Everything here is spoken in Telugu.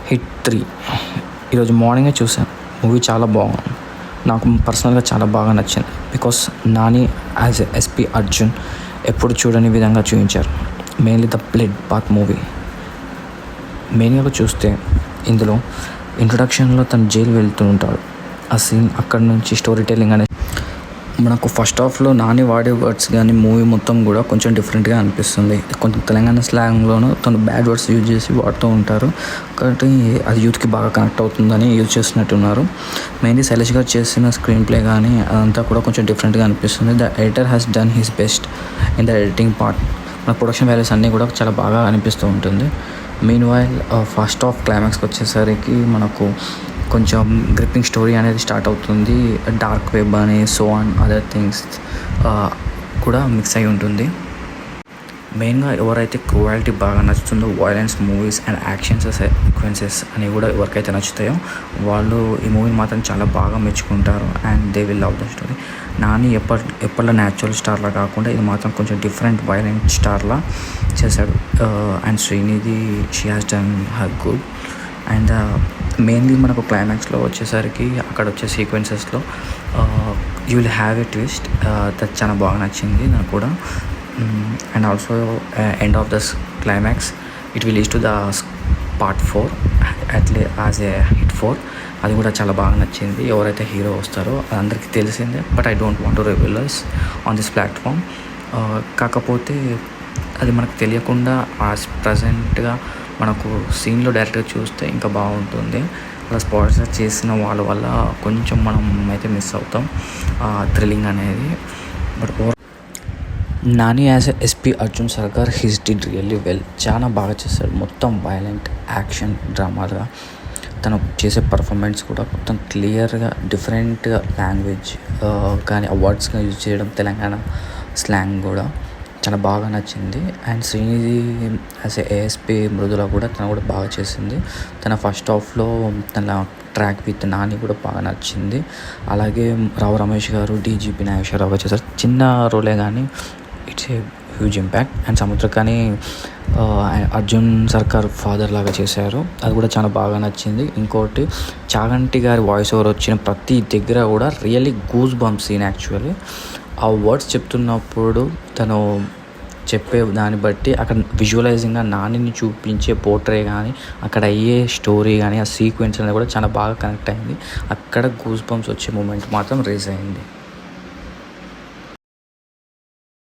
హిట్ 3 ఈరోజు మార్నింగే చూసాను. మూవీ చాలా బాగుంది. నాకు పర్సనల్గా చాలా బాగా నచ్చింది. Because Nani as SP Arjun ఎప్పుడు చూడని విధంగా చూపించారు. Mainly the blood bath movie. మెయిన్గా చూస్తే ఇందులో ఇంట్రొడక్షన్లో తను జైలు వెళ్తూ ఉంటాడు. ఆ సీన్ అక్కడి నుంచి స్టోరీ టెల్లింగ్ అనేది మనకు ఫస్ట్ హాఫ్లో నాని వాడే వర్డ్స్ కానీ మూవీ మొత్తం కూడా కొంచెం డిఫరెంట్గా అనిపిస్తుంది. కొంచెం తెలంగాణ స్లాంగ్లోనూ తను బ్యాడ్ వర్డ్స్ యూజ్ చేసి వాడుతూ ఉంటారు. కాబట్టి అది యూత్కి బాగా కనెక్ట్ అవుతుందని యూజ్ చేస్తున్నట్టున్నారు. మెయిన్లీ శైలేష్ గారు చేసిన స్క్రీన్ ప్లే కానీ అదంతా కూడా కొంచెం డిఫరెంట్గా అనిపిస్తుంది. The editor has done his best in the editing part. మన ప్రొడక్షన్ వాల్యూస్ అన్నీ కూడా చాలా బాగా అనిపిస్తూ ఉంటుంది. మీన్ వైల్ ఫస్ట్ హాఫ్ క్లైమాక్స్కి వచ్చేసరికి మనకు కొంచెం గ్రిప్పింగ్ స్టోరీ అనేది స్టార్ట్ అవుతుంది. డార్క్ వెబ్ అని సో అండ్ అదర్ థింగ్స్ కూడా మిక్స్ అయి ఉంటుంది. మెయిన్గా ఎవరైతే క్రూయాలిటీ బాగా నచ్చుతుందో, violence movies and actions sequences అని కూడా ఎవరికైతే నచ్చుతాయో వాళ్ళు ఈ మూవీని మాత్రం చాలా బాగా మెచ్చుకుంటారు. And they will love the story. Nani ఎప్పటిలా న్యాచురల్ స్టార్లా కాకుండా ఇది మాత్రం కొంచెం డిఫరెంట్ వైలెంట్ స్టార్లా చేశాడు. And Srinidhi she has done her good. And mainly మనకు క్లైమాక్స్లో వచ్చేసరికి అక్కడ వచ్చే సీక్వెన్సెస్లో you will have a twist that చాలా బాగా నచ్చింది నాకు కూడా. And also end of the climax it will lead to the part 4 as a hit 4. అది కూడా చాలా బాగా నచ్చింది. ఎవరైతే హీరో వస్తారో అది అందరికీ తెలిసిందే. But I don't want to reveals on this platform. కాకపోతే అది మనకు తెలియకుండా ప్రజెంట్గా మనకు సీన్లో డైరెక్ట్గా చూస్తే ఇంకా బాగుంటుంది. అలా స్పాన్సర్ చేసిన వాళ్ళ వల్ల కొంచెం మనం అయితే మిస్ అవుతాం థ్రిల్లింగ్ అనేది. But Nani as SP Arjun సర్కార్ హిస్ డిడ్ రియల్లీ వెల్. చాలా బాగా చేశాడు. మొత్తం వైలెంట్ యాక్షన్ డ్రామాగా తను చేసే పర్ఫార్మెన్స్ కూడా మొత్తం క్లియర్గా డిఫరెంట్గా లాంగ్వేజ్ కానీ అవార్డ్స్గా యూజ్ చేయడం, తెలంగాణ స్లాంగ్ కూడా చాలా బాగా నచ్చింది. And Srinidhi as ASP Mridula కూడా తను కూడా బాగా చేసింది. తన ఫస్ట్ హాఫ్లో తన ట్రాక్ విత్ నాని కూడా బాగా నచ్చింది. అలాగే రావు రమేష్ గారు డీజీపీ నాగేశ్వరరావు చేశారు. చిన్న రోలే కానీ it's a huge impact. And Samuthirakani Arjun సర్కార్ ఫాదర్ లాగా చేశారు. అది కూడా చాలా బాగా నచ్చింది. ఇంకోటి చాగంటి గారి వాయిస్ ఓవర్ వచ్చిన ప్రతి దగ్గర కూడా really goose bump scene. Actually ఆ వర్డ్స్ చెప్తున్నప్పుడు తను చెప్పే దాన్ని బట్టి అక్కడ విజువలైజింగ్గా నానిని చూపించే పోర్ట్రే కానీ అక్కడ అయ్యే స్టోరీ కానీ ఆ సీక్వెన్స్ అనేది కూడా చాలా బాగా కనెక్ట్ అయింది. అక్కడ గూస్ బంప్స్ వచ్చే మూమెంట్ మాత్రం రేజ్ అయింది.